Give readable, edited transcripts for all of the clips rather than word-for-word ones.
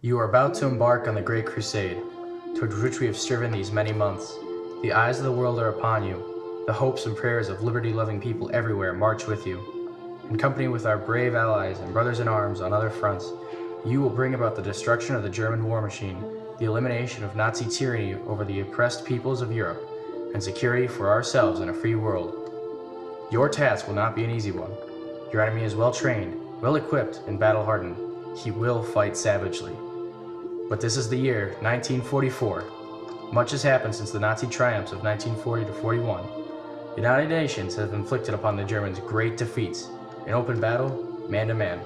You are about to embark on the Great Crusade, towards which we have striven these many months. The eyes of the world are upon you. The hopes and prayers of liberty-loving people everywhere march with you. In company with our brave allies and brothers in arms on other fronts, you will bring about the destruction of the German war machine, the elimination of Nazi tyranny over the oppressed peoples of Europe, and security for ourselves in a free world. Your task will not be an easy one. Your enemy is well trained, well equipped, and battle hardened. He will fight savagely. But this is the year 1944. Much has happened since the Nazi triumphs of 1940 to 41. The United Nations have inflicted upon the Germans great defeats, in open battle, man to man.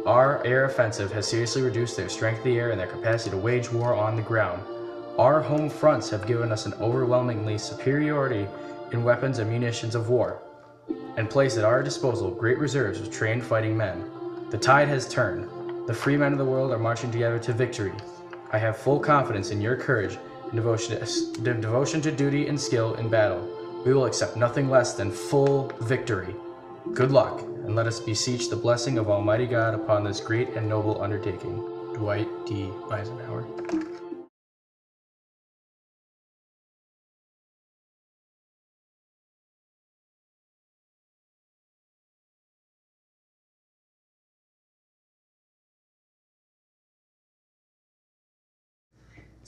Our air offensive has seriously reduced their strength of the air and their capacity to wage war on the ground. Our home fronts have given us an overwhelmingly superiority in weapons and munitions of war, and placed at our disposal great reserves of trained fighting men. The tide has turned. The free men of the world are marching together to victory. I have full confidence in your courage and devotion to duty and skill in battle. We will accept nothing less than full victory. Good luck, and let us beseech the blessing of Almighty God upon this great and noble undertaking. Dwight D. Eisenhower.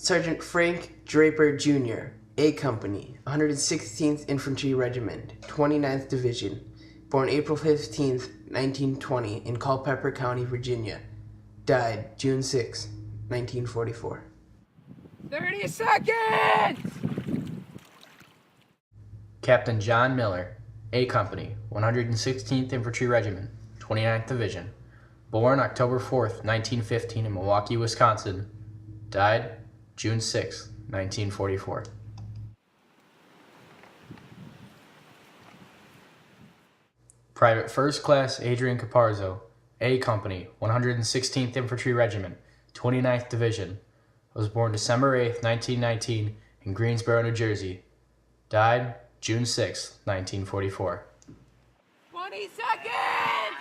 Sergeant Frank Draper, Jr., A Company, 116th Infantry Regiment, 29th Division, born April 15, 1920, in Culpeper County, Virginia. Died June 6, 1944. 30 seconds! Captain John Miller, A Company, 116th Infantry Regiment, 29th Division, born October 4th, 1915, in Milwaukee, Wisconsin. Died June 6, 1944. Private First Class Adrian Caparzo, A Company, 116th Infantry Regiment, 29th Division, was born December 8, 1919, in Greensboro, New Jersey. Died June 6, 1944. 20 seconds!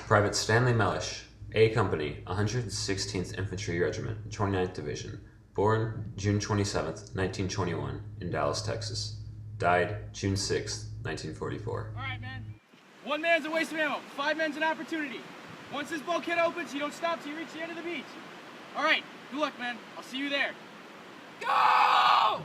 Private Stanley Mellish, A Company, 116th Infantry Regiment, 29th Division, born June 27, 1921, in Dallas, Texas. Died June 6, 1944. All right, man. 1 man's a waste of ammo. 5 men's an opportunity. Once this bulkhead opens, you don't stop till you reach the end of the beach. All right, good luck, man. I'll see you there. Go!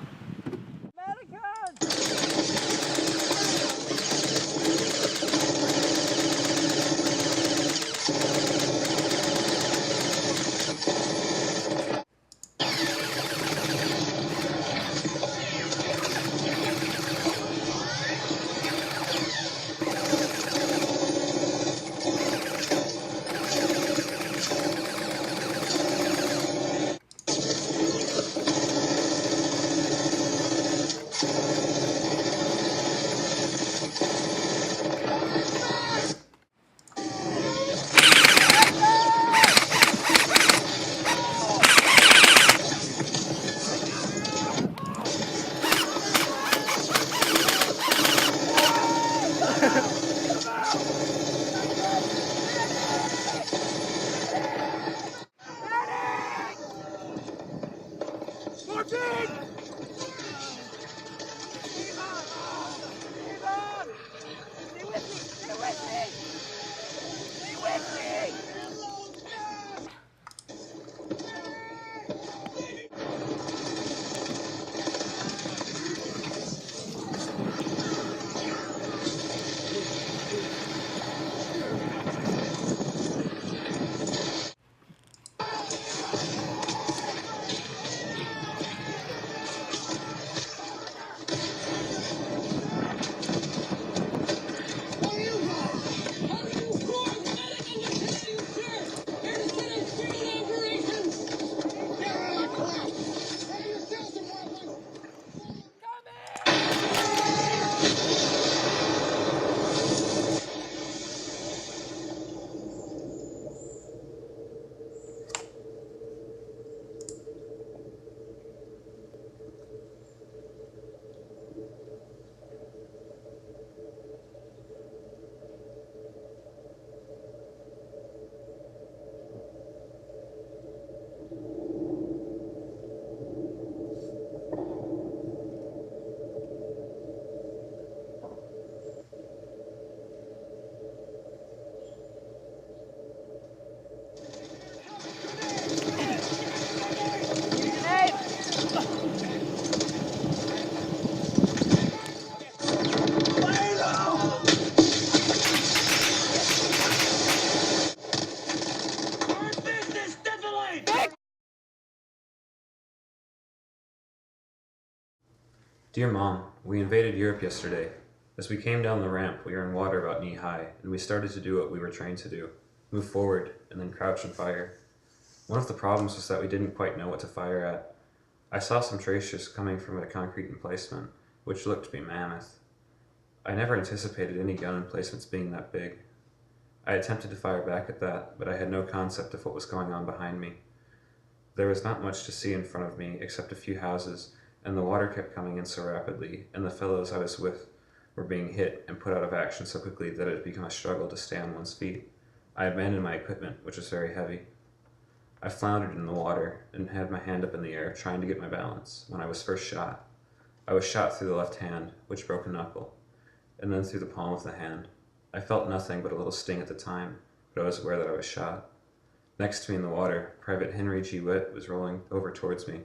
Dear Mom, we invaded Europe yesterday. As we came down the ramp, we were in water about knee-high, and we started to do what we were trained to do, move forward, and then crouch and fire. One of the problems was that we didn't quite know what to fire at. I saw some tracers coming from a concrete emplacement, which looked to be mammoth. I never anticipated any gun emplacements being that big. I attempted to fire back at that, but I had no concept of what was going on behind me. There was not much to see in front of me except a few houses, and the water kept coming in so rapidly, and the fellows I was with were being hit and put out of action so quickly that it had become a struggle to stay on one's feet. I abandoned my equipment, which was very heavy. I floundered in the water and had my hand up in the air, trying to get my balance, when I was first shot. I was shot through the left hand, which broke a knuckle, and then through the palm of the hand. I felt nothing but a little sting at the time, but I was aware that I was shot. Next to me in the water, Private Henry G. Witt was rolling over towards me.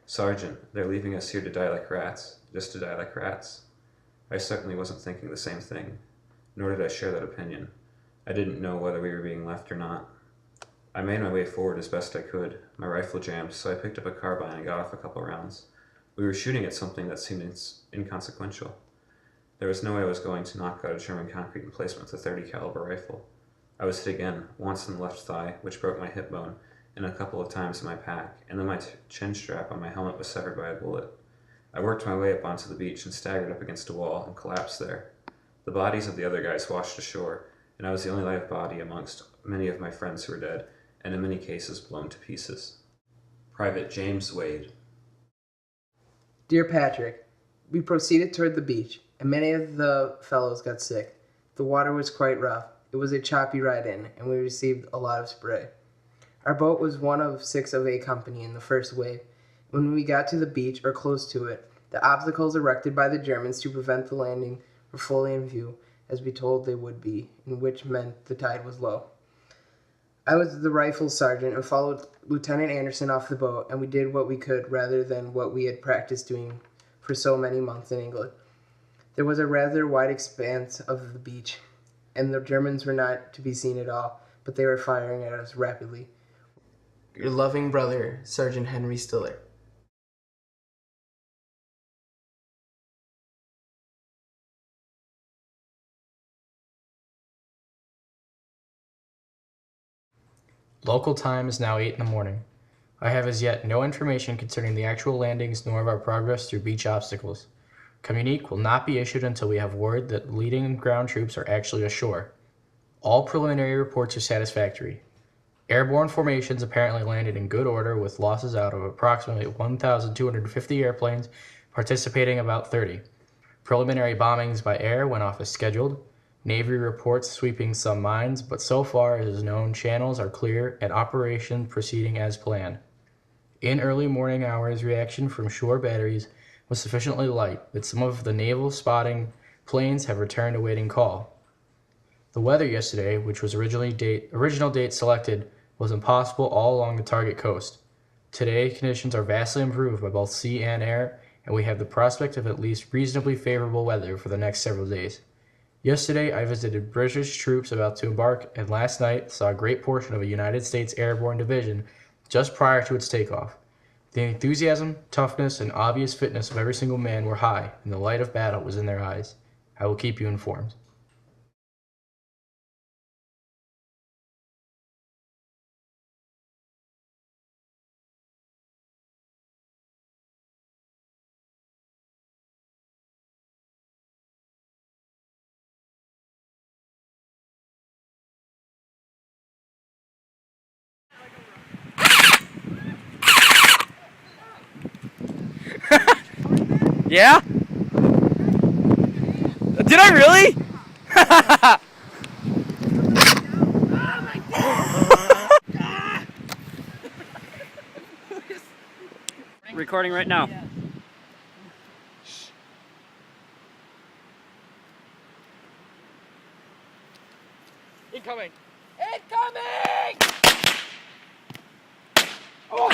Sergeant, they're leaving us here to die like rats, just to die like rats. I certainly wasn't thinking the same thing, nor did I share that opinion. I didn't know whether we were being left or not. I made my way forward as best I could. My rifle jammed, so I picked up a carbine and got off a couple rounds. We were shooting at something that seemed inconsequential. There was no way I was going to knock out a German concrete emplacement with a .30 caliber rifle. I was hit again, once in the left thigh, which broke my hip bone, and a couple of times in my pack, and then my chin strap on my helmet was severed by a bullet. I worked my way up onto the beach and staggered up against a wall and collapsed there. The bodies of the other guys washed ashore, and I was the only live body amongst many of my friends who were dead, and in many cases blown to pieces. Private James Wade. Dear Patrick, we proceeded toward the beach, and many of the fellows got sick. The water was quite rough. It was a choppy ride in, and we received a lot of spray. Our boat was one of 6 of A Company in the first wave. When we got to the beach, or close to it, the obstacles erected by the Germans to prevent the landing were fully in view, as we told they would be, and which meant the tide was low. I was the rifle sergeant and followed Lieutenant Anderson off the boat, and we did what we could rather than what we had practiced doing for so many months in England. There was a rather wide expanse of the beach, and the Germans were not to be seen at all, but they were firing at us rapidly. Your loving brother, Sergeant Henry Stiller. Local time is now 8 in the morning. I have as yet no information concerning the actual landings nor of our progress through beach obstacles. Communique will not be issued until we have word that leading ground troops are actually ashore. All preliminary reports are satisfactory. Airborne formations apparently landed in good order with losses out of approximately 1,250 airplanes, participating about 30. Preliminary bombings by air went off as scheduled. Navy reports sweeping some mines, but so far as is known, channels are clear and operation proceeding as planned. In early morning hours, reaction from shore batteries was sufficiently light that some of the naval spotting planes have returned awaiting call. The weather yesterday, which was original date selected, was impossible all along the target coast. Today, conditions are vastly improved by both sea and air, and we have the prospect of at least reasonably favorable weather for the next several days. Yesterday, I visited British troops about to embark, and last night saw a great portion of a United States Airborne Division just prior to its takeoff. The enthusiasm, toughness, and obvious fitness of every single man were high, and the light of battle was in their eyes. I will keep you informed. Yeah? Did I really? Recording right now. Incoming! Incoming! Oh.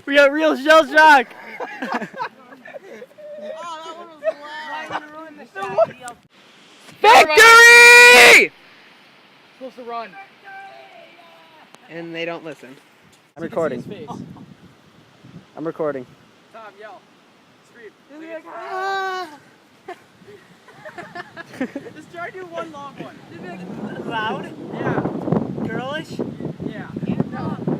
We got real shell shock! Victory! Supposed to run. And they don't listen. I'm recording. I'm recording. Tom, yell. Scream. Just be like, ah! Just try to do one long one. Just be like, loud? Yeah. Girlish? Yeah. No.